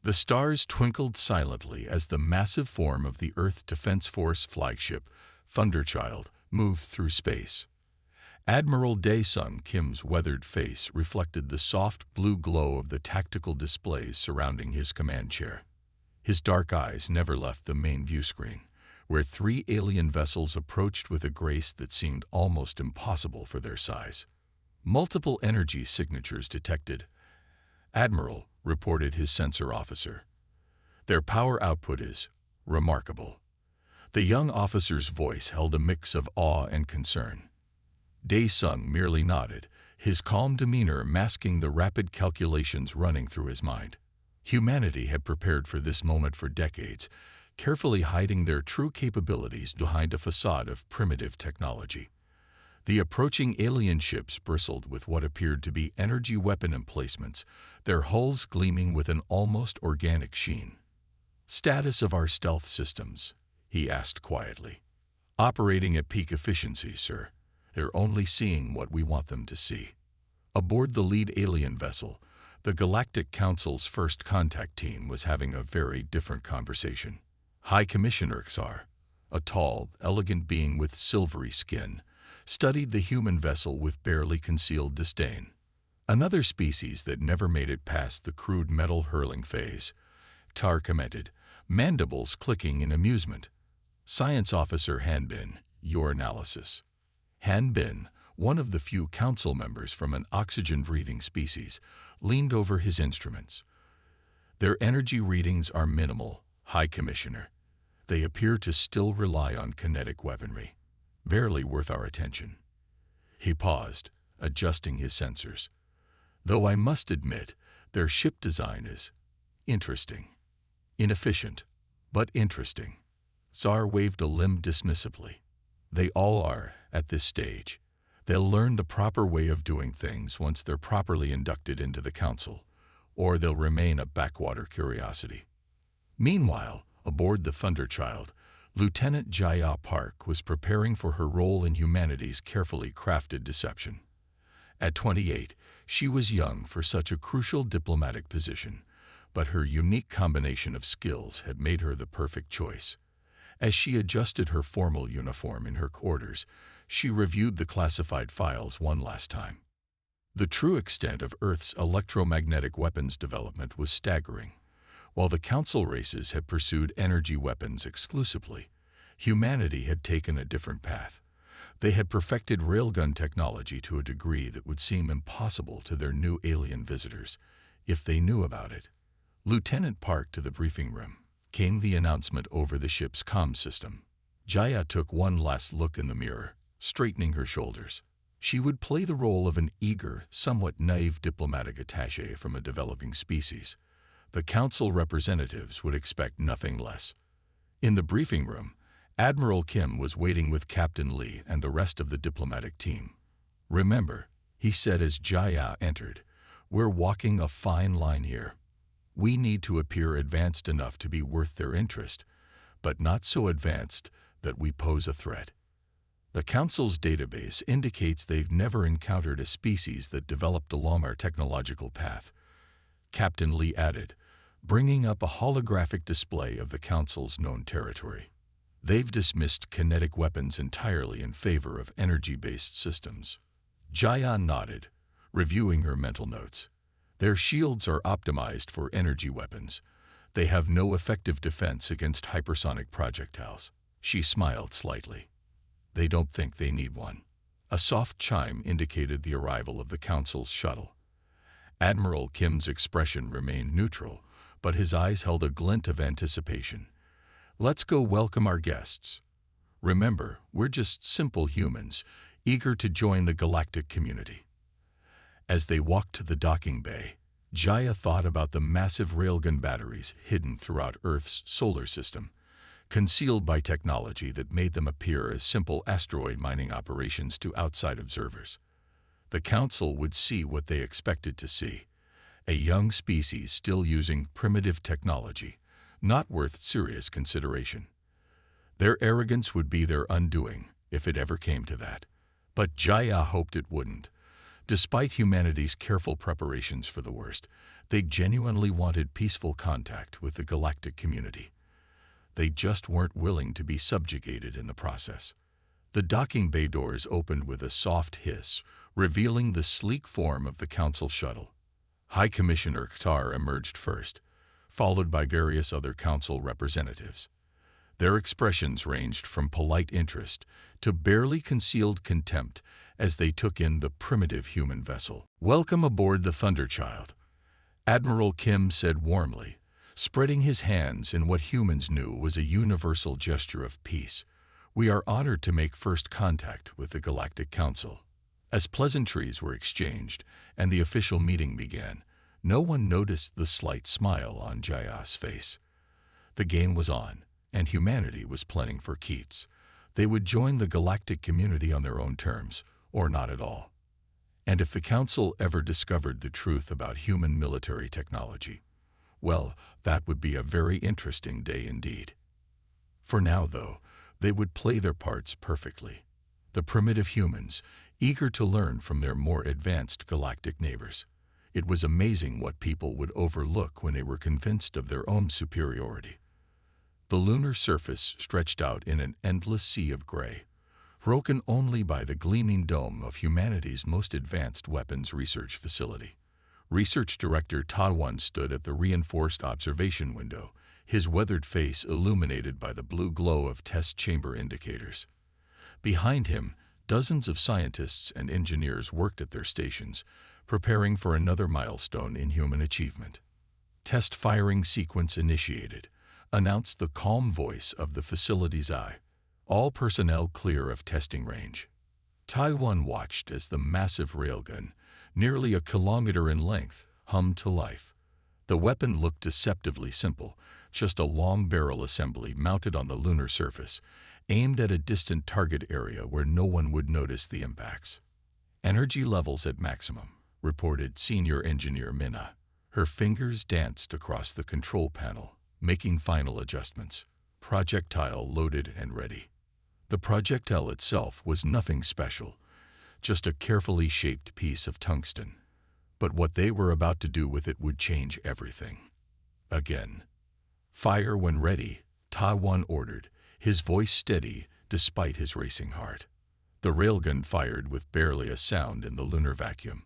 The stars twinkled silently as the massive form of the Earth Defense Force flagship, Thunderchild, moved through space. Admiral Dae-sung Kim's weathered face reflected the soft blue glow of the tactical displays surrounding his command chair. His dark eyes never left the main view screen, where three alien vessels approached with a grace that seemed almost impossible for their size. Multiple energy signatures detected. "Admiral," reported his sensor officer. "Their power output is remarkable." The young officer's voice held a mix of awe and concern. Dae-sung merely nodded, his calm demeanor masking the rapid calculations running through his mind. Humanity had prepared for this moment for decades, carefully hiding their true capabilities behind a facade of primitive technology. The approaching alien ships bristled with what appeared to be energy weapon emplacements, their hulls gleaming with an almost organic sheen. "Status of our stealth systems?" he asked quietly. "Operating at peak efficiency, sir. They're only seeing what we want them to see." Aboard the lead alien vessel, the Galactic Council's first contact team was having a very different conversation. High Commissioner Xar, a tall, elegant being with silvery skin, studied the human vessel with barely concealed disdain. "Another species that never made it past the crude metal-hurling phase," Tar commented, mandibles clicking in amusement. "Science Officer Hanbin, your analysis." Hanbin, one of the few council members from an oxygen-breathing species, leaned over his instruments. "Their energy readings are minimal, High Commissioner. They appear to still rely on kinetic weaponry. Barely worth our attention." He paused, adjusting his sensors. "Though I must admit, their ship design is interesting. Inefficient, but interesting." Tsar waved a limb dismissively. "They all are, at this stage. They'll learn the proper way of doing things once they're properly inducted into the Council, or they'll remain a backwater curiosity." Meanwhile, aboard the Thunderchild, Lieutenant Jaya Park was preparing for her role in humanity's carefully crafted deception. At 28, she was young for such a crucial diplomatic position, but her unique combination of skills had made her the perfect choice. As she adjusted her formal uniform in her quarters, she reviewed the classified files one last time. The true extent of Earth's electromagnetic weapons development was staggering. While the Council races had pursued energy weapons exclusively, humanity had taken a different path. They had perfected railgun technology to a degree that would seem impossible to their new alien visitors, if they knew about it. Lieutenant Park to the briefing room. Came the announcement over the ship's comm system. Jaya took one last look in the mirror, straightening her shoulders. She would play the role of an eager, somewhat naive diplomatic attaché from a developing species. The Council representatives would expect nothing less. In the briefing room, Admiral Kim was waiting with Captain Lee and the rest of the diplomatic team. "Remember," he said as Jaya entered, "we're walking a fine line here. We need to appear advanced enough to be worth their interest, but not so advanced that we pose a threat. The Council's database indicates they've never encountered a species that developed along our technological path," Captain Lee added, bringing up a holographic display of the Council's known territory. "They've dismissed kinetic weapons entirely in favor of energy-based systems." Jaya nodded, reviewing her mental notes. "Their shields are optimized for energy weapons. They have no effective defense against hypersonic projectiles." She smiled slightly. "They don't think they need one." A soft chime indicated the arrival of the Council's shuttle. Admiral Kim's expression remained neutral, but his eyes held a glint of anticipation. "Let's go welcome our guests. Remember, we're just simple humans, eager to join the galactic community." As they walked to the docking bay, Jaya thought about the massive railgun batteries hidden throughout Earth's solar system, concealed by technology that made them appear as simple asteroid mining operations to outside observers. The Council would see what they expected to see: a young species still using primitive technology, not worth serious consideration. Their arrogance would be their undoing, if it ever came to that. But Jaya hoped it wouldn't. Despite humanity's careful preparations for the worst, They genuinely wanted peaceful contact with the galactic community. They just weren't willing to be subjugated in the process. The docking bay doors opened with a soft hiss, revealing the sleek form of the Council shuttle. High Commissioner Ktar emerged first, followed by various other Council representatives. Their expressions ranged from polite interest to barely concealed contempt as they took in the primitive human vessel. "Welcome aboard the Thunderchild," Admiral Kim said warmly, spreading his hands in what humans knew was a universal gesture of peace. "We are honored to make first contact with the Galactic Council." As pleasantries were exchanged and the official meeting began, no one noticed the slight smile on Jaya's face. The game was on, and humanity was playing for keeps. They would join the galactic community on their own terms, or not at all. And if the Council ever discovered the truth about human military technology, well, that would be a very interesting day indeed. For now, though, they would play their parts perfectly. The primitive humans, eager to learn from their more advanced galactic neighbors. It was amazing what people would overlook when they were convinced of their own superiority. The lunar surface stretched out in an endless sea of gray, broken only by the gleaming dome of humanity's most advanced weapons research facility. Research Director Tawan stood at the reinforced observation window, his weathered face illuminated by the blue glow of test chamber indicators. Behind him, dozens of scientists and engineers worked at their stations, preparing for another milestone in human achievement. "Test firing sequence initiated," announced the calm voice of the facility's eye. "All personnel clear of testing range." Taiwan watched as the massive railgun, nearly a kilometer in length, hummed to life. The weapon looked deceptively simple, just a long barrel assembly mounted on the lunar surface, aimed at a distant target area where no one would notice the impacts. "Energy levels at maximum," reported Senior Engineer Minna. Her fingers danced across the control panel, making final adjustments. Projectile loaded and ready. The projectile itself was nothing special, just a carefully shaped piece of tungsten. But what they were about to do with it would change everything. Again. "Fire when ready," Tawan ordered, his voice steady despite his racing heart. The railgun fired with barely a sound in the lunar vacuum.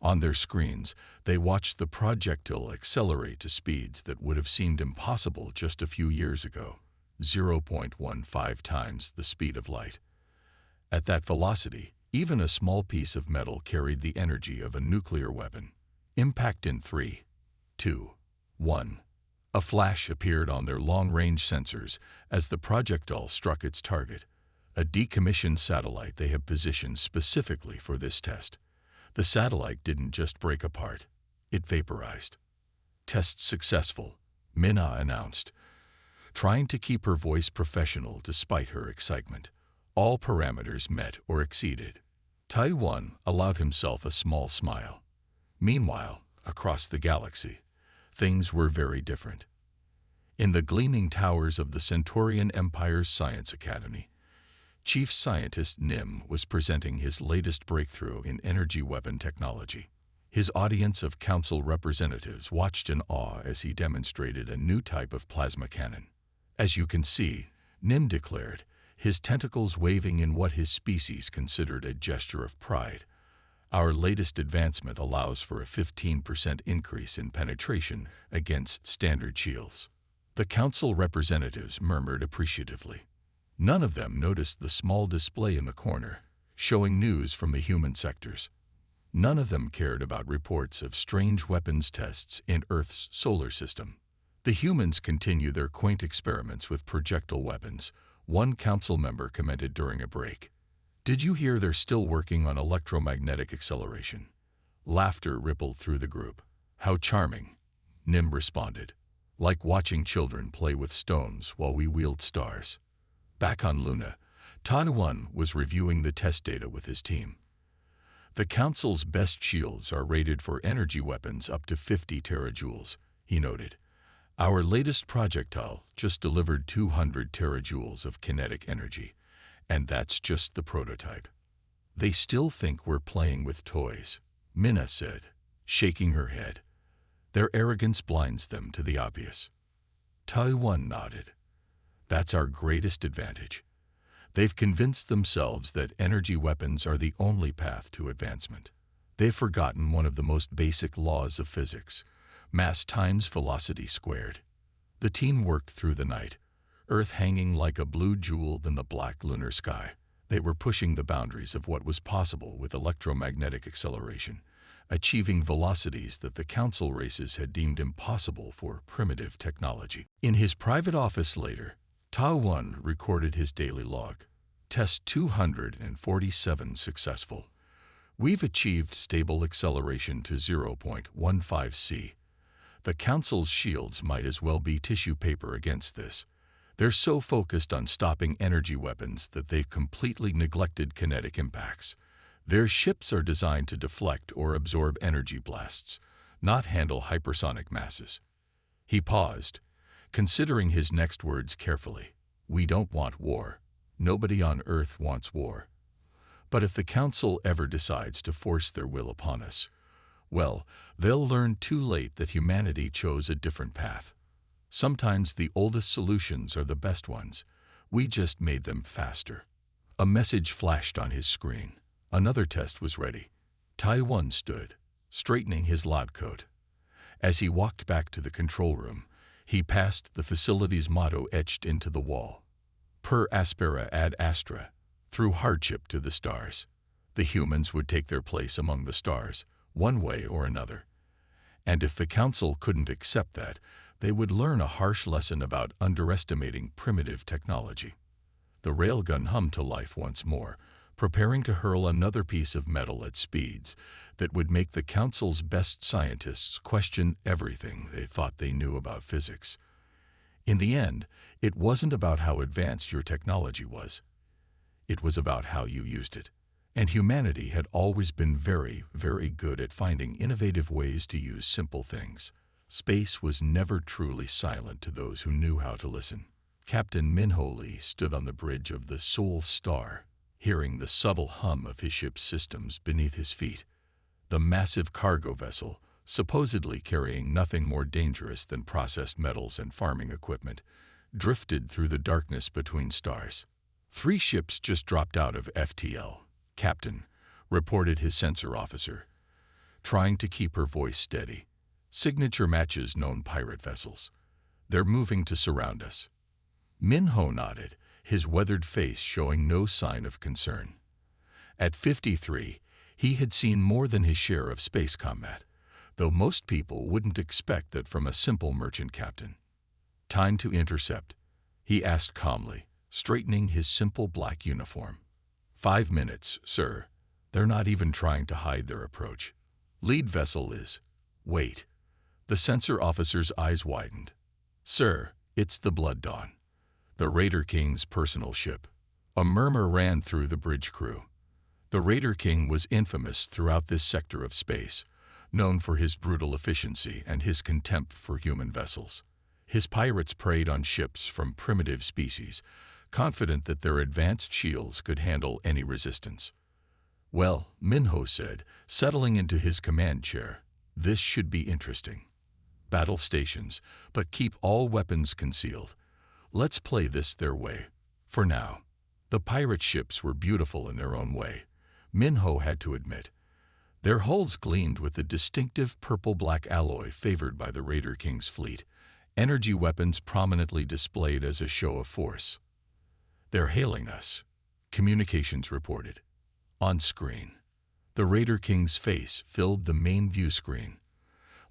On their screens, they watched the projectile accelerate to speeds that would have seemed impossible just a few years ago, 0.15 times the speed of light. At that velocity, even a small piece of metal carried the energy of a nuclear weapon. Impact in 3, 2, 1. A flash appeared on their long-range sensors as the projectile struck its target, a decommissioned satellite they had positioned specifically for this test. The satellite didn't just break apart, it vaporized. "Test successful," Minna announced, trying to keep her voice professional despite her excitement. All parameters met or exceeded. Taiwan allowed himself a small smile. Meanwhile, across the galaxy, things were very different. In the gleaming towers of the Centaurian Empire's Science Academy, Chief Scientist Nim was presenting his latest breakthrough in energy weapon technology. His audience of council representatives watched in awe as he demonstrated a new type of plasma cannon. "As you can see," Nim declared, his tentacles waving in what his species considered a gesture of pride, "our latest advancement allows for a 15% increase in penetration against standard shields." The council representatives murmured appreciatively. None of them noticed the small display in the corner, showing news from the human sectors. None of them cared about reports of strange weapons tests in Earth's solar system. The humans continue their quaint experiments with projectile weapons, one council member commented during a break. "Did you hear they're still working on electromagnetic acceleration?" Laughter rippled through the group. "How charming," Nim responded. "Like watching children play with stones while we wield stars." Back on Luna, Taiwan was reviewing the test data with his team. "The Council's best shields are rated for energy weapons up to 50 terajoules, he noted. "Our latest projectile just delivered 200 terajoules of kinetic energy, and that's just the prototype." "They still think we're playing with toys," Minna said, shaking her head. Their arrogance blinds them to the obvious. Tai-1 nodded. That's our greatest advantage. They've convinced themselves that energy weapons are the only path to advancement. They've forgotten one of the most basic laws of physics: mass times velocity squared. The team worked through the night, Earth hanging like a blue jewel in the black lunar sky. They were pushing the boundaries of what was possible with electromagnetic acceleration, achieving velocities that the Council races had deemed impossible for primitive technology. In his private office later, Tai-1 recorded his daily log. Test 247 successful. We've achieved stable acceleration to 0.15 c. The Council's shields might as well be tissue paper against this. They're so focused on stopping energy weapons that they've completely neglected kinetic impacts. Their ships are designed to deflect or absorb energy blasts, not handle hypersonic masses. He paused, considering his next words carefully. We don't want war. Nobody on Earth wants war. But if the Council ever decides to force their will upon us, well, they'll learn too late that humanity chose a different path. Sometimes the oldest solutions are the best ones. We just made them faster. A message flashed on his screen. Another test was ready. Tai-1 stood, straightening his lab coat. As he walked back to the control room, he passed the facility's motto etched into the wall: Per aspera ad astra, through hardship to the stars. The humans would take their place among the stars, one way or another. And if the Council couldn't accept that, they would learn a harsh lesson about underestimating primitive technology. The railgun hummed to life once more, preparing to hurl another piece of metal at speeds that would make the Council's best scientists question everything they thought they knew about physics. In the end, it wasn't about how advanced your technology was. It was about how you used it. And humanity had always been very, very good at finding innovative ways to use simple things. Space was never truly silent to those who knew how to listen. Captain Min-Ho Lee stood on the bridge of the Sol Star, hearing the subtle hum of his ship's systems beneath his feet. The massive cargo vessel, supposedly carrying nothing more dangerous than processed metals and farming equipment, drifted through the darkness between stars. 3 ships just dropped out of FTL, Captain, reported his sensor officer, trying to keep her voice steady. Signature matches known pirate vessels. They're moving to surround us. Min-Ho nodded, his weathered face showing no sign of concern. At 53, he had seen more than his share of space combat, though most people wouldn't expect that from a simple merchant captain. Time to intercept, he asked calmly, straightening his simple black uniform. 5 minutes, sir. They're not even trying to hide their approach. Lead vessel is... Wait. The sensor officer's eyes widened. Sir, it's the Blood Dawn, the Raider King's personal ship. A murmur ran through the bridge crew. The Raider King was infamous throughout this sector of space, known for his brutal efficiency and his contempt for human vessels. His pirates preyed on ships from primitive species, confident that their advanced shields could handle any resistance. Well, Min-Ho said, settling into his command chair, this should be interesting. Battle stations, but keep all weapons concealed. Let's play this their way. For now. The pirate ships were beautiful in their own way, Min-Ho had to admit. Their hulls gleamed with the distinctive purple-black alloy favored by the Raider King's fleet, energy weapons prominently displayed as a show of force. They're hailing us, communications reported. On screen, the Raider King's face filled the main view screen.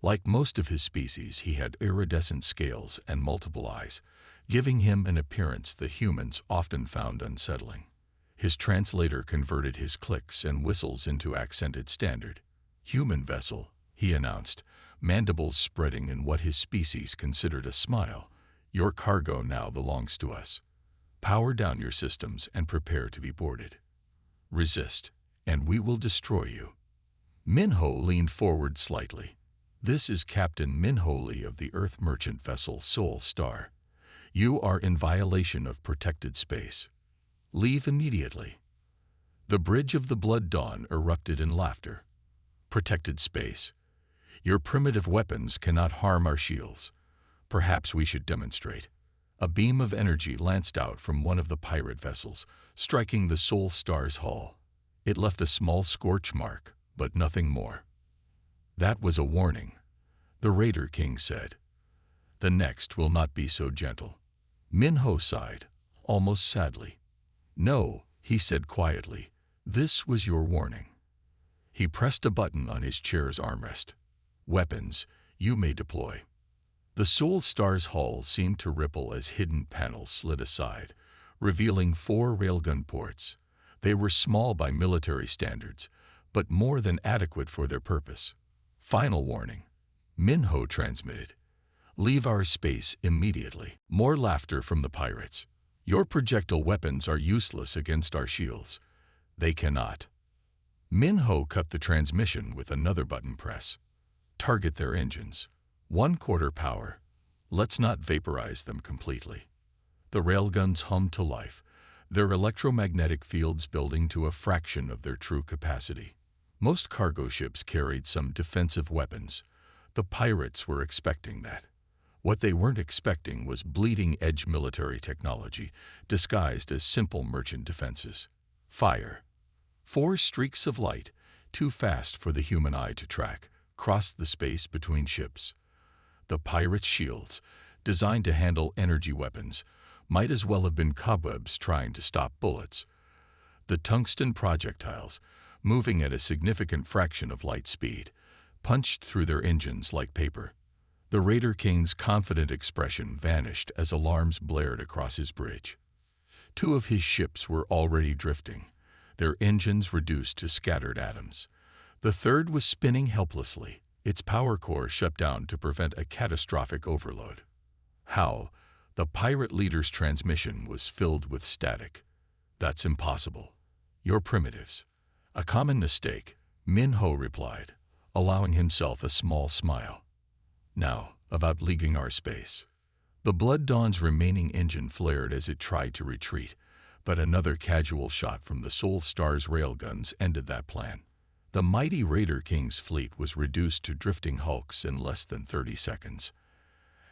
Like most of his species, he had iridescent scales and multiple eyes, giving him an appearance that humans often found unsettling. His translator converted his clicks and whistles into accented standard. Human vessel, he announced, mandibles spreading in what his species considered a smile. Your cargo now belongs to us. Power down your systems and prepare to be boarded. Resist, and we will destroy you. Min-Ho leaned forward slightly. This is Captain Min-Ho Lee of the Earth merchant vessel Sol Star. You are in violation of protected space. Leave immediately. The bridge of the Blood Dawn erupted in laughter. Protected space. Your primitive weapons cannot harm our shields. Perhaps we should demonstrate. A beam of energy lanced out from one of the pirate vessels, striking the Soul Star's hull. It left a small scorch mark, but nothing more. That was a warning, the Raider King said. The next will not be so gentle. Minho sighed, almost sadly. No, he said quietly, this was your warning. He pressed a button on his chair's armrest. Weapons, you may deploy. The Soul Star's hull seemed to ripple as hidden panels slid aside, revealing 4 railgun ports. They were small by military standards, but more than adequate for their purpose. Final warning. Minho transmitted. Leave our space immediately. More laughter from the pirates. Your projectile weapons are useless against our shields. They cannot. Minho cut the transmission with another button press. Target their engines. 1/4 power. Let's not vaporize them completely. The railguns hummed to life, their electromagnetic fields building to a fraction of their true capacity. Most cargo ships carried some defensive weapons. The pirates were expecting that. What they weren't expecting was bleeding-edge military technology, disguised as simple merchant defenses. Fire. 4 streaks of light, too fast for the human eye to track, crossed the space between ships. The pirates' shields, designed to handle energy weapons, might as well have been cobwebs trying to stop bullets. The tungsten projectiles, moving at a significant fraction of light speed, punched through their engines like paper. The Raider King's confident expression vanished as alarms blared across his bridge. 2 of his ships were already drifting, their engines reduced to scattered atoms. The third was spinning helplessly, its power core shut down to prevent a catastrophic overload. How? The pirate leader's transmission was filled with static. That's impossible. You're primitives. A common mistake, Minho replied, allowing himself a small smile. Now, about leaking our space. The Blood Dawn's remaining engine flared as it tried to retreat, but another casual shot from the Soul Star's railguns ended that plan. The mighty Raider King's fleet was reduced to drifting hulks in less than 30 seconds.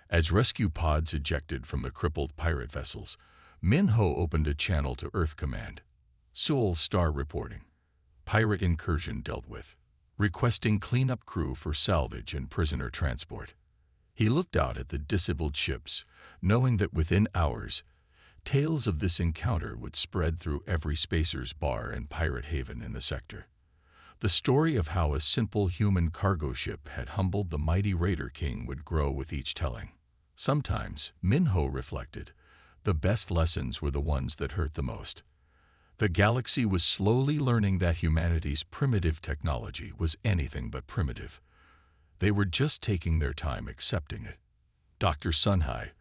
As rescue pods ejected from the crippled pirate vessels, Minho opened a channel to Earth Command. Soul Star reporting. Pirate incursion dealt with. Requesting cleanup crew for salvage and prisoner transport. He looked out at the disabled ships, knowing that within hours, tales of this encounter would spread through every spacer's bar and pirate haven in the sector. The story of how a simple human cargo ship had humbled the mighty Raider King would grow with each telling. Sometimes, Minho reflected, the best lessons were the ones that hurt the most. The galaxy was slowly learning that humanity's primitive technology was anything but primitive. They were just taking their time accepting it. Dr. Sunhai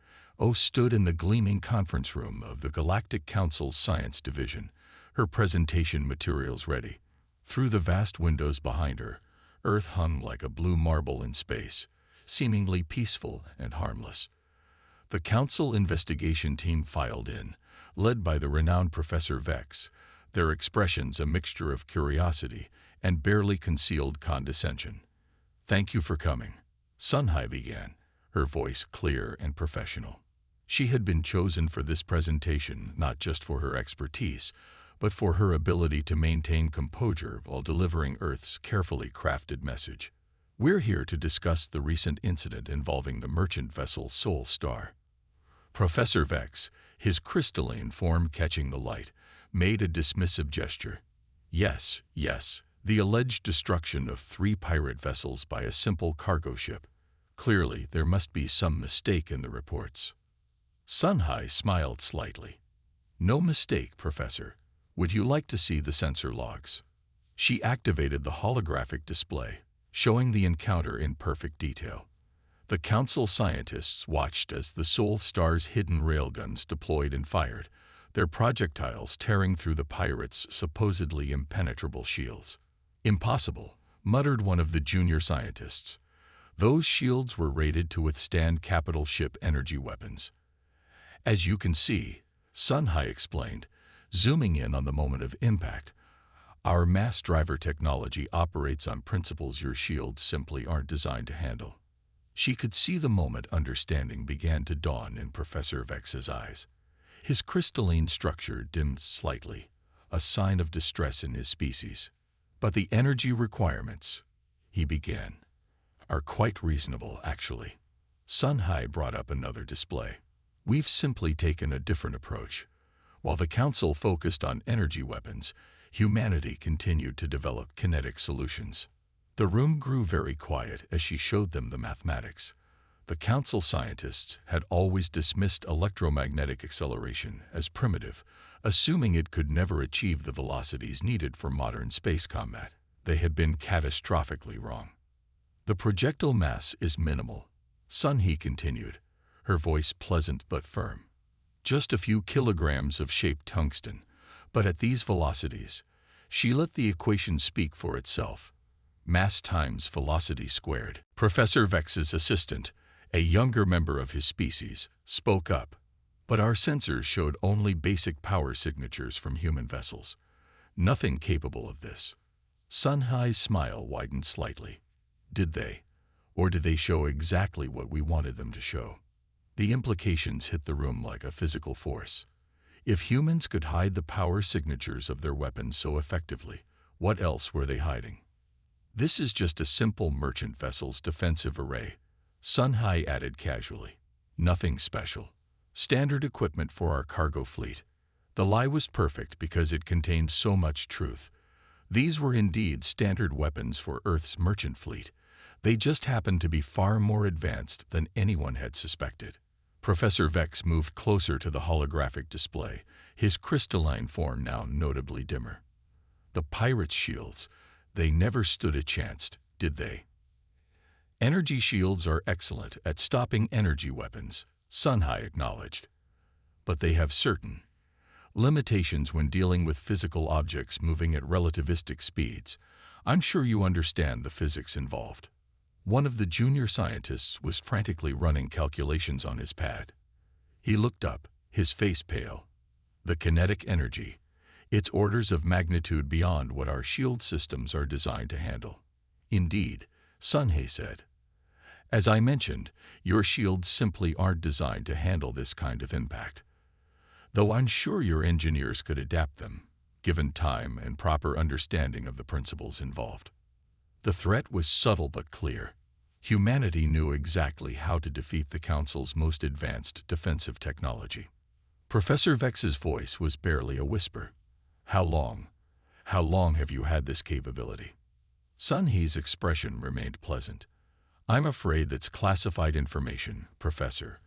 stood in the gleaming conference room of the Galactic Council's Science Division, her presentation materials ready. Through the vast windows behind her, Earth hung like a blue marble in space, seemingly peaceful and harmless. The Council investigation team filed in, led by the renowned Professor Vex, their expressions a mixture of curiosity and barely concealed condescension. "Thank you for coming," Sunhai began, her voice clear and professional. She had been chosen for this presentation not just for her expertise, but for her ability to maintain composure while delivering Earth's carefully crafted message. "We're here to discuss the recent incident involving the merchant vessel Soul Star." Professor Vex, his crystalline form catching the light, made a dismissive gesture. Yes, the alleged destruction of 3 pirate vessels by a simple cargo ship. Clearly, there must be some mistake in the reports. Sunhai smiled slightly. "No mistake, Professor. Would you like to see the sensor logs?" She activated the holographic display, showing the encounter in perfect detail. The Council scientists watched as the Soul Star's hidden railguns deployed and fired, their projectiles tearing through the pirates' supposedly impenetrable shields. "Impossible," muttered one of the junior scientists. "Those shields were rated to withstand capital ship energy weapons." "As you can see," Sunhai explained, zooming in on the moment of impact, Our mass driver technology operates on principles your shields simply aren't designed to handle. She could see the moment understanding began to dawn in Professor Vex's eyes. His crystalline structure dimmed slightly, a sign of distress in his species. But the energy requirements, he began, are quite reasonable, actually. Sunhai brought up another display. We've simply taken a different approach. While the Council focused on energy weapons, humanity continued to develop kinetic solutions. The room grew very quiet as she showed them the mathematics. The Council scientists had always dismissed electromagnetic acceleration as primitive, assuming it could never achieve the velocities needed for modern space combat. They had been catastrophically wrong. The projectile mass is minimal, Sunhee continued, her voice pleasant but firm. Just a few kilograms of shaped tungsten, but at these velocities, she let the equation speak for itself. Mass times velocity squared. Professor Vex's assistant, a younger member of his species, spoke up. But our sensors showed only basic power signatures from human vessels. Nothing capable of this. Sunhai's smile widened slightly. Did they? Or did they show exactly what we wanted them to show? The implications hit the room like a physical force. If humans could hide the power signatures of their weapons so effectively, what else were they hiding? This is just a simple merchant vessel's defensive array, Sunhai added casually. Nothing special. Standard equipment for our cargo fleet. The lie was perfect because it contained so much truth. These were indeed standard weapons for Earth's merchant fleet. They just happened to be far more advanced than anyone had suspected. Professor Vex moved closer to the holographic display, his crystalline form now notably dimmer. The pirates' shields, they never stood a chance, did they? Energy shields are excellent at stopping energy weapons, Sunhai acknowledged. But they have certain limitations when dealing with physical objects moving at relativistic speeds. I'm sure you understand the physics involved. One of the junior scientists was frantically running calculations on his pad. He looked up, his face pale. The kinetic energy, it's orders of magnitude beyond what our shield systems are designed to handle. Indeed, Sunhei said. As I mentioned, your shields simply aren't designed to handle this kind of impact. Though I'm sure your engineers could adapt them, given time and proper understanding of the principles involved. The threat was subtle but clear. Humanity knew exactly how to defeat the Council's most advanced defensive technology. Professor Vex's voice was barely a whisper. How long have you had this capability? Sunhee's expression remained pleasant. I'm afraid that's classified information, Professor,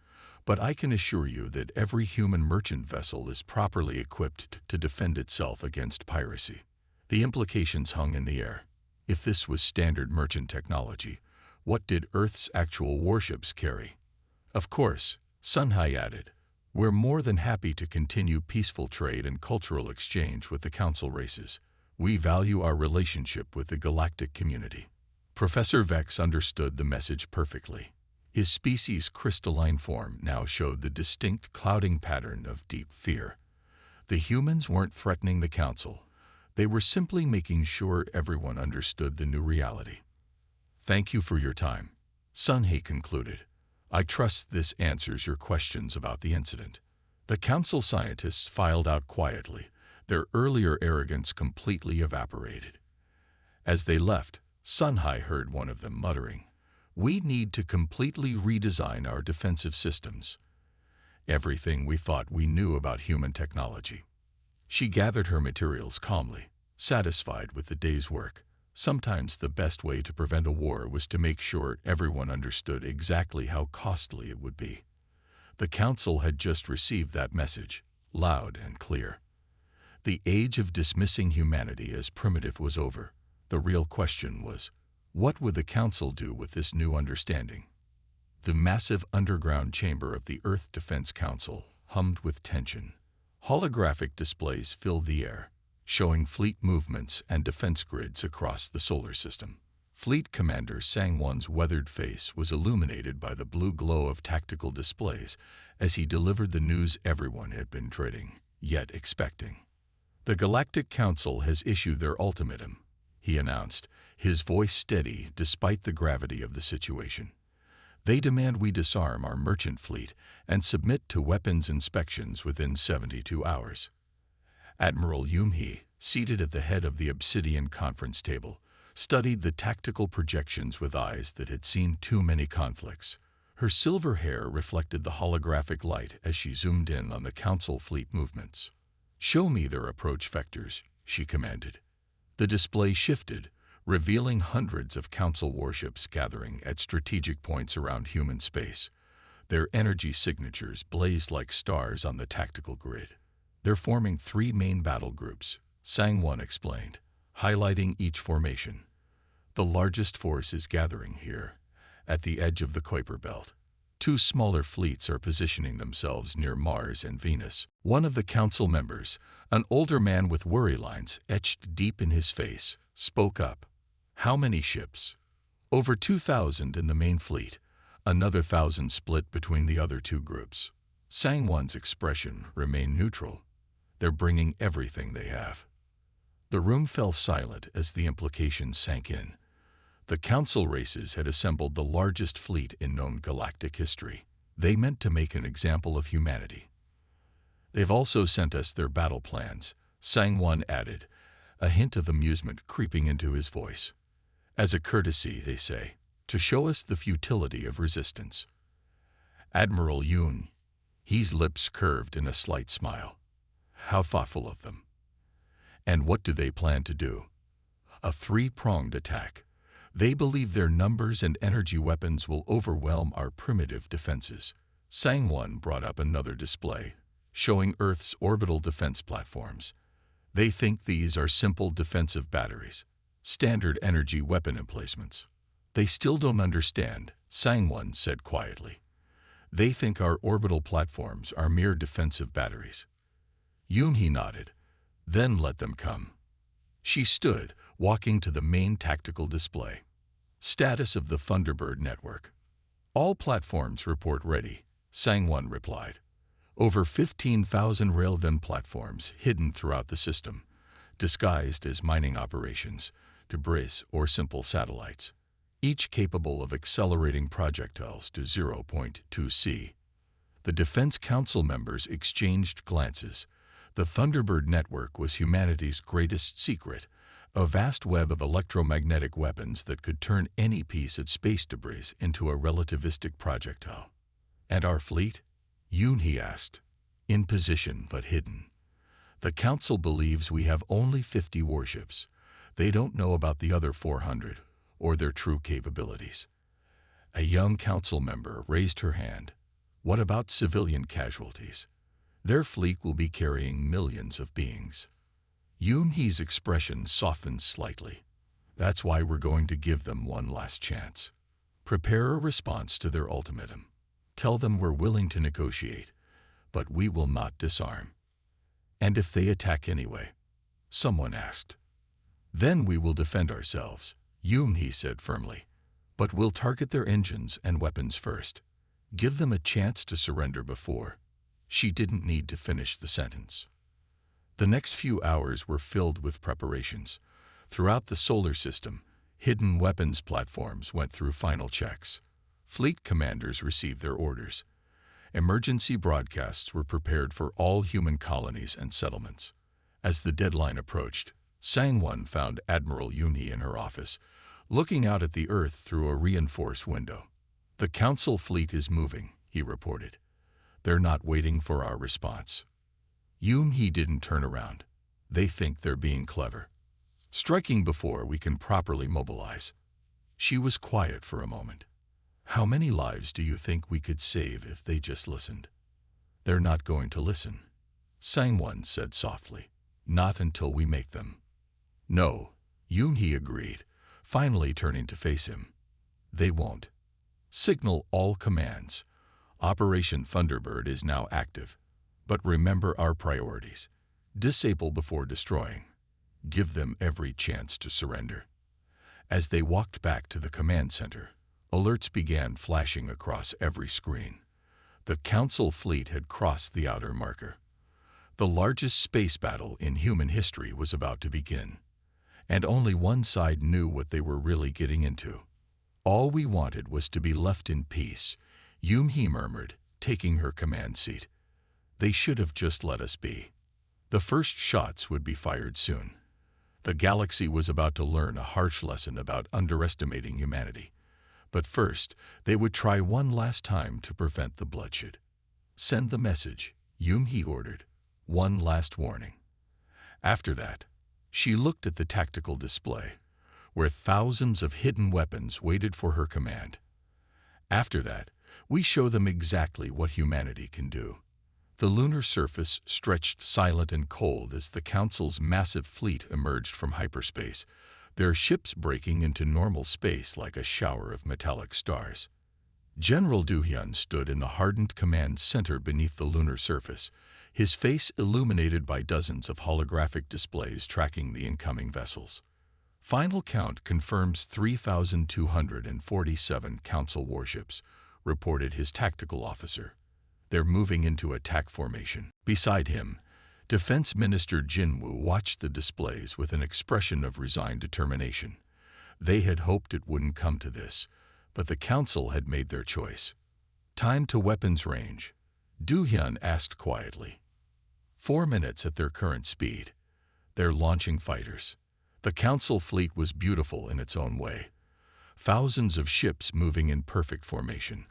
but I can assure you that every human merchant vessel is properly equipped to defend itself against piracy. The implications hung in the air. If this was standard merchant technology, what did Earth's actual warships carry? Of course, Sunhai added, we're more than happy to continue peaceful trade and cultural exchange with the Council races. We value our relationship with the galactic community. Professor Vex understood the message perfectly. His species' crystalline form now showed the distinct clouding pattern of deep fear. The humans weren't threatening the Council. They were simply making sure everyone understood the new reality. Thank you for your time, Sunhei concluded. I trust this answers your questions about the incident. The Council scientists filed out quietly, their earlier arrogance completely evaporated. As they left, Sunhai heard one of them muttering, we need to completely redesign our defensive systems. Everything we thought we knew about human technology. She gathered her materials calmly, satisfied with the day's work. Sometimes the best way to prevent a war was to make sure everyone understood exactly how costly it would be. The Council had just received that message, loud and clear. The age of dismissing humanity as primitive was over. The real question was, what would the Council do with this new understanding? The massive underground chamber of the Earth Defense Council hummed with tension. Holographic displays filled the air, showing fleet movements and defense grids across the solar system. Fleet Commander Sangwon's weathered face was illuminated by the blue glow of tactical displays as he delivered the news everyone had been dreading, yet expecting. "The Galactic Council has issued their ultimatum," he announced, his voice steady despite the gravity of the situation. "They demand we disarm our merchant fleet and submit to weapons inspections within 72 hours. Admiral Yoon-hee, seated at the head of the obsidian conference table, studied the tactical projections with eyes that had seen too many conflicts. Her silver hair reflected the holographic light as she zoomed in on the Council fleet movements. "Show me their approach vectors," she commanded. The display shifted, revealing hundreds of Council warships gathering at strategic points around human space. Their energy signatures blazed like stars on the tactical grid. "They're forming 3 main battle groups," Sang-won explained, highlighting each formation. "The largest force is gathering here, at the edge of the Kuiper Belt. 2 smaller fleets are positioning themselves near Mars and Venus." One of the Council members, an older man with worry lines etched deep in his face, spoke up. "How many ships?" "Over 2,000 in the main fleet, another 1,000 split between the other 2 groups." Sang-won's expression remained neutral. "They're bringing everything they have." The room fell silent as the implications sank in. The Council races had assembled the largest fleet in known galactic history. They meant to make an example of humanity. "They've also sent us their battle plans," Sang-won added, a hint of amusement creeping into his voice. "As a courtesy, they say, to show us the futility of resistance." Admiral Yoon-hee's lips curved in a slight smile. "How thoughtful of them. And what do they plan to do?" "A 3-pronged attack. They believe their numbers and energy weapons will overwhelm our primitive defenses." Sang-won brought up another display, showing Earth's orbital defense platforms. "They think these are simple defensive batteries, standard energy weapon emplacements." "They still don't understand," Sang-won said quietly. "They think our orbital platforms are mere defensive batteries." Yoon-hee nodded. "Then let them come." She stood, walking to the main tactical display. "Status of the Thunderbird network." "All platforms report ready," Sang-won replied. "Over 15,000 Railgun platforms hidden throughout the system, disguised as mining operations, debris, or simple satellites, each capable of accelerating projectiles to 0.2 C. The Defense Council members exchanged glances. The Thunderbird network was humanity's greatest secret, a vast web of electromagnetic weapons that could turn any piece of space debris into a relativistic projectile. "And our fleet?" Yoon-hee asked. "In position but hidden. The Council believes we have only 50 warships. They don't know about the other 400, or their true capabilities." A young Council member raised her hand. "What about civilian casualties? Their fleet will be carrying millions of beings." Yoon-hee's expression softened slightly. "That's why we're going to give them one last chance. Prepare a response to their ultimatum. Tell them we're willing to negotiate, but we will not disarm." "And if they attack anyway?" someone asked. "Then we will defend ourselves," Yoon-hee said firmly. "But we'll target their engines and weapons first. Give them a chance to surrender before." She didn't need to finish the sentence. The next few hours were filled with preparations. Throughout the solar system, hidden weapons platforms went through final checks. Fleet commanders received their orders. Emergency broadcasts were prepared for all human colonies and settlements. As the deadline approached, Sang-won found Admiral Yoon-hee in her office, looking out at the Earth through a reinforced window. "The Council fleet is moving," he reported. "They're not waiting for our response." Yoon-hee didn't turn around. "They think they're being clever. Striking before we can properly mobilize." She was quiet for a moment. "How many lives do you think we could save if they just listened?" "They're not going to listen," Sang-won said softly. "Not until we make them." "No," Yoon-hee agreed, finally turning to face him. "They won't. Signal all commands. Operation Thunderbird is now active. But remember our priorities. Disable before destroying. Give them every chance to surrender." As they walked back to the command center, alerts began flashing across every screen. The Council fleet had crossed the outer marker. The largest space battle in human history was about to begin, and only one side knew what they were really getting into. "All we wanted was to be left in peace," Yumhi murmured, taking her command seat. "They should have just let us be." The first shots would be fired soon. The galaxy was about to learn a harsh lesson about underestimating humanity. But first, they would try one last time to prevent the bloodshed. "Send the message," Yumhi ordered. "One last warning." After that, she looked at the tactical display, where thousands of hidden weapons waited for her command. "After that, we show them exactly what humanity can do." The lunar surface stretched silent and cold as the Council's massive fleet emerged from hyperspace, their ships breaking into normal space like a shower of metallic stars. General Du-hyun stood in the hardened command center beneath the lunar surface, his face illuminated by dozens of holographic displays tracking the incoming vessels. "Final count confirms 3,247 Council warships," reported his tactical officer. "They're moving into attack formation." Beside him, Defense Minister Jinwoo watched the displays with an expression of resigned determination. They had hoped it wouldn't come to this, but the Council had made their choice. "Time to weapons range," Du-hyun asked quietly. 4 minutes at their current speed. They're launching fighters. The Council fleet was beautiful in its own way. Thousands of ships moving in perfect formation,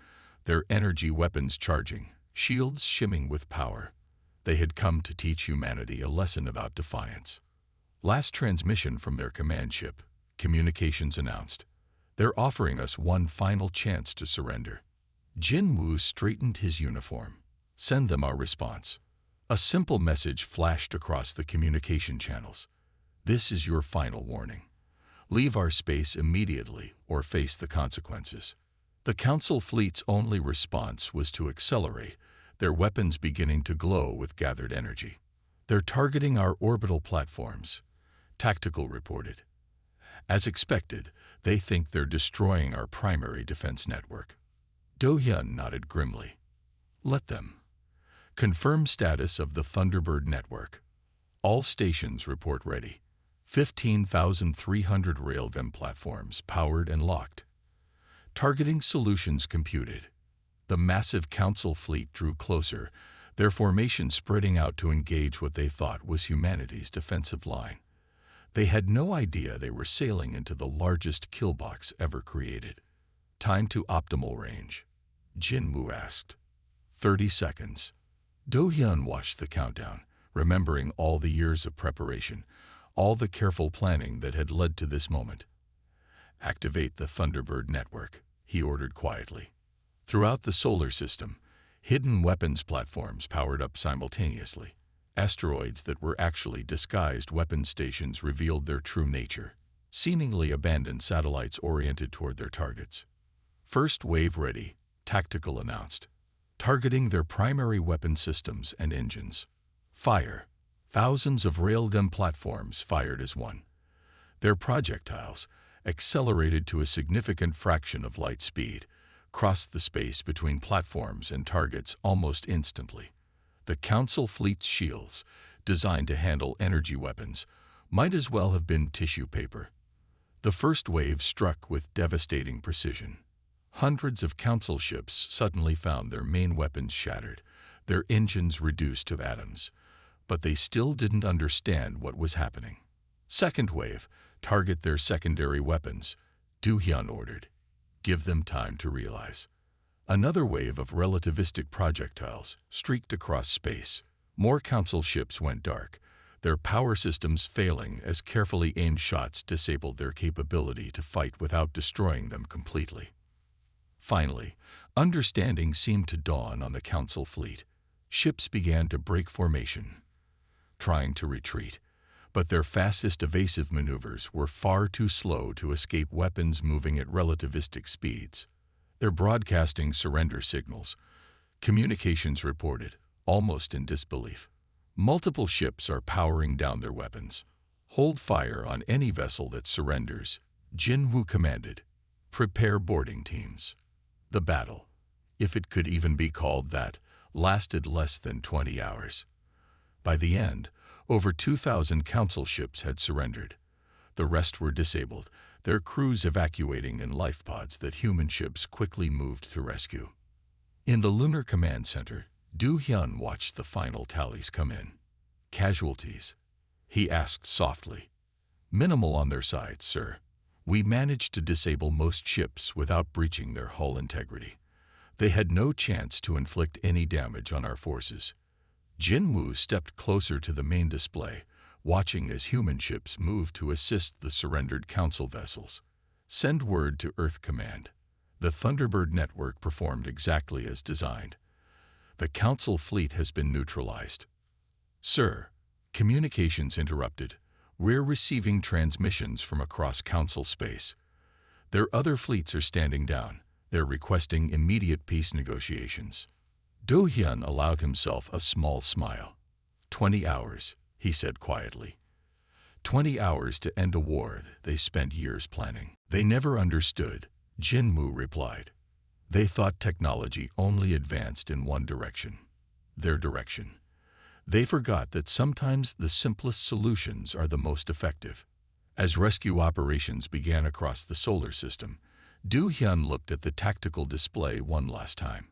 their energy weapons charging, shields shimming with power. They had come to teach humanity a lesson about defiance. Last transmission from their command ship, communications announced. "They're offering us one final chance to surrender." Jinwoo straightened his uniform. "Send them our response." A simple message flashed across the communication channels. "This is your final warning. Leave our space immediately or face the consequences." The Council fleet's only response was to accelerate, their weapons beginning to glow with gathered energy. "They're targeting our orbital platforms," Tactical reported. "As expected, they think they're destroying our primary defense network." Do-hyun nodded grimly. "Let them." "Confirm status of the Thunderbird network. All stations report ready. 15,300 Railgun platforms powered and locked. Targeting solutions computed." The massive Council fleet drew closer, their formation spreading out to engage what they thought was humanity's defensive line. They had no idea they were sailing into the largest killbox ever created. "Time to optimal range," Jinwoo asked. 30 seconds. Do-hyun watched the countdown, remembering all the years of preparation, all the careful planning that had led to this moment. "Activate the Thunderbird network," he ordered quietly. Throughout the solar system, hidden weapons platforms powered up simultaneously. Asteroids that were actually disguised weapons stations revealed their true nature, seemingly abandoned satellites oriented toward their targets. "First wave ready," Tactical announced. "Targeting their primary weapon systems and engines. Fire." Thousands of railgun platforms fired as one. Their projectiles, accelerated to a significant fraction of light speed, crossed the space between platforms and targets almost instantly. The Council fleet's shields, designed to handle energy weapons, might as well have been tissue paper. The first wave struck with devastating precision. Hundreds of Council ships suddenly found their main weapons shattered, their engines reduced to atoms. But they still didn't understand what was happening. "Second wave, target their secondary weapons," Do-hyun ordered. "Give them time to realize." Another wave of relativistic projectiles streaked across space. More Council ships went dark, their power systems failing as carefully aimed shots disabled their capability to fight without destroying them completely. Finally, understanding seemed to dawn on the Council fleet. Ships began to break formation, trying to retreat, but their fastest evasive maneuvers were far too slow to escape weapons moving at relativistic speeds. They're broadcasting surrender signals, communications reported, almost in disbelief. "Multiple ships are powering down their weapons. Hold fire on any vessel that surrenders," Jinwoo commanded. "Prepare boarding teams." The battle, if it could even be called that, lasted less than 20 hours. By the end, over 2,000 Council ships had surrendered. The rest were disabled, their crews evacuating in life pods that human ships quickly moved to rescue. In the Lunar Command Center, Du Hyun watched the final tallies come in. Casualties? He asked softly. Minimal on their side, sir. We managed to disable most ships without breaching their hull integrity. They had no chance to inflict any damage on our forces. Jin-Woo stepped closer to the main display, watching as human ships moved to assist the surrendered Council vessels. Send word to Earth Command. The Thunderbird network performed exactly as designed. The Council fleet has been neutralized. Sir, communications interrupted. We're receiving transmissions from across Council space. Their other fleets are standing down. They're requesting immediate peace negotiations. Do Hyun allowed himself a small smile. 20 hours, he said quietly. 20 hours to end a war they spent years planning. They never understood, Jin-Woo replied. They thought technology only advanced in one direction, their direction. They forgot that sometimes the simplest solutions are the most effective. As rescue operations began across the solar system, Do Hyun looked at the tactical display one last time.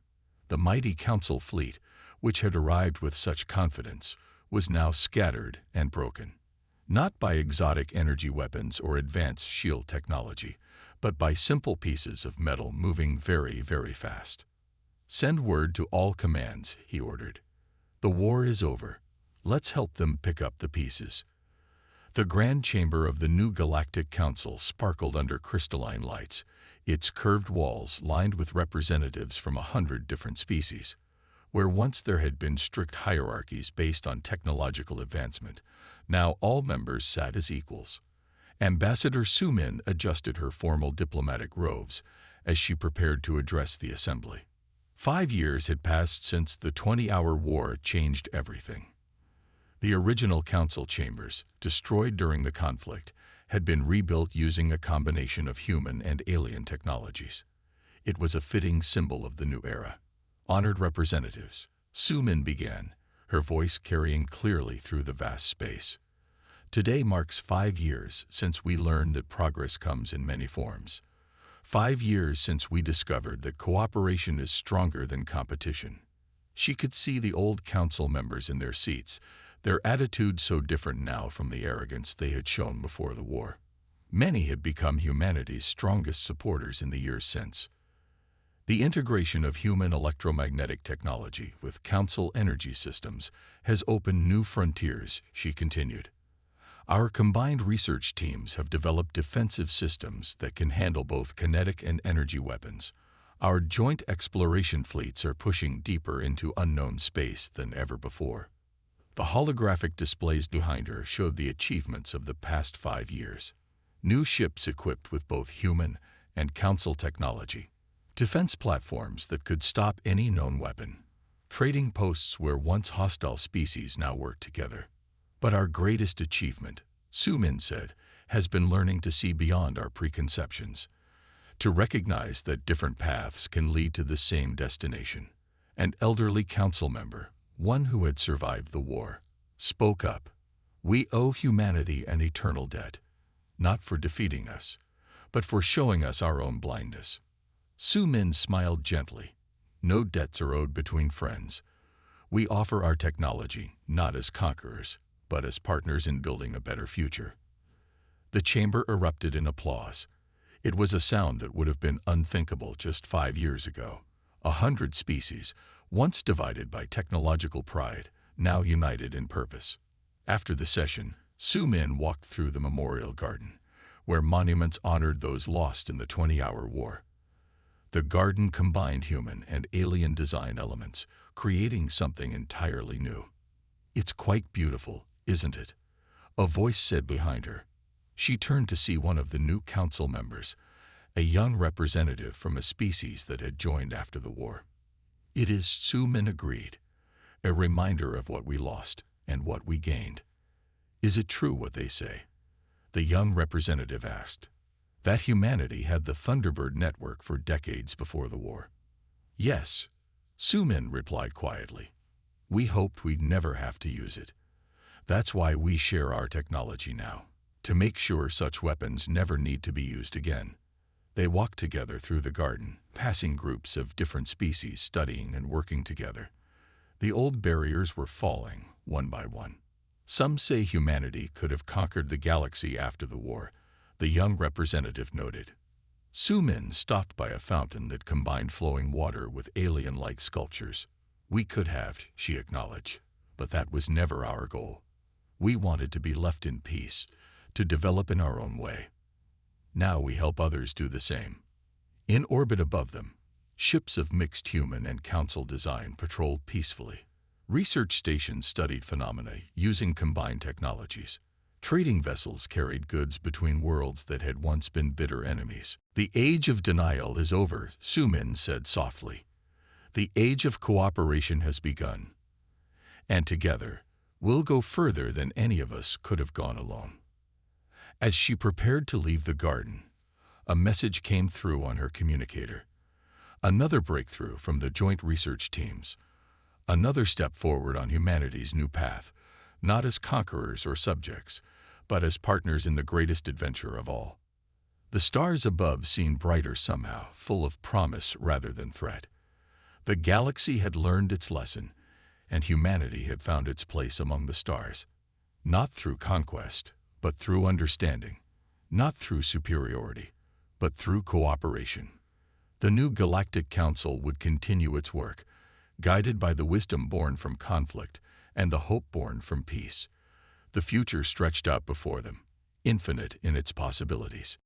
The mighty Council fleet, which had arrived with such confidence, was now scattered and broken. Not by exotic energy weapons or advanced shield technology, but by simple pieces of metal moving very, very fast. Send word to all commands, he ordered. The war is over. Let's help them pick up the pieces. The grand chamber of the new Galactic Council sparkled under crystalline lights, its curved walls lined with representatives from 100 different species. Where once there had been strict hierarchies based on technological advancement, now all members sat as equals. Ambassador Su-min adjusted her formal diplomatic robes as she prepared to address the assembly. 5 years had passed since the 20-hour war changed everything. The original council chambers, destroyed during the conflict, had been rebuilt using a combination of human and alien technologies. It was a fitting symbol of the new era. Honored representatives, Su-min began, her voice carrying clearly through the vast space. Today marks 5 years since we learned that progress comes in many forms. 5 years since we discovered that cooperation is stronger than competition. She could see the old council members in their seats, their attitude so different now from the arrogance they had shown before the war. Many had become humanity's strongest supporters in the years since. The integration of human electromagnetic technology with council energy systems has opened new frontiers, she continued. Our combined research teams have developed defensive systems that can handle both kinetic and energy weapons. Our joint exploration fleets are pushing deeper into unknown space than ever before. The holographic displays behind her showed the achievements of the past 5 years. New ships equipped with both human and council technology. Defense platforms that could stop any known weapon. Trading posts where once hostile species now work together. But our greatest achievement, Su-min said, has been learning to see beyond our preconceptions. To recognize that different paths can lead to the same destination. An elderly council member, one who had survived the war, spoke up. We owe humanity an eternal debt, not for defeating us, but for showing us our own blindness. Su-min smiled gently. No debts are owed between friends. We offer our technology not as conquerors, but as partners in building a better future. The chamber erupted in applause. It was a sound that would have been unthinkable just 5 years ago. 100 species, once divided by technological pride, now united in purpose. After the session, Su-min walked through the memorial garden, where monuments honored those lost in the 20-hour war. The garden combined human and alien design elements, creating something entirely new. It's quite beautiful, isn't it? A voice said behind her. She turned to see one of the new council members, a young representative from a species that had joined after the war. It is, Su-min agreed, a reminder of what we lost and what we gained. Is it true what they say? The young representative asked. That humanity had the Thunderbird network for decades before the war. Yes, Su-min replied quietly. We hoped we'd never have to use it. That's why we share our technology now, to make sure such weapons never need to be used again. They walked together through the garden, passing groups of different species studying and working together. The old barriers were falling, one by one. Some say humanity could have conquered the galaxy after the war, the young representative noted. Su-min stopped by a fountain that combined flowing water with alien-like sculptures. We could have, she acknowledged, but that was never our goal. We wanted to be left in peace, to develop in our own way. Now we help others do the same. In orbit above them, ships of mixed human and council design patrolled peacefully. Research stations studied phenomena using combined technologies. Trading vessels carried goods between worlds that had once been bitter enemies. The age of denial is over, Su-min said softly. The age of cooperation has begun. And together, we'll go further than any of us could have gone alone. As she prepared to leave the garden, a message came through on her communicator. Another breakthrough from the joint research teams. Another step forward on humanity's new path, not as conquerors or subjects, but as partners in the greatest adventure of all. The stars above seemed brighter somehow, full of promise rather than threat. The galaxy had learned its lesson, and humanity had found its place among the stars. Not through conquest, but through understanding. Not through superiority, but through cooperation. The new Galactic Council would continue its work, guided by the wisdom born from conflict and the hope born from peace. The future stretched out before them, infinite in its possibilities.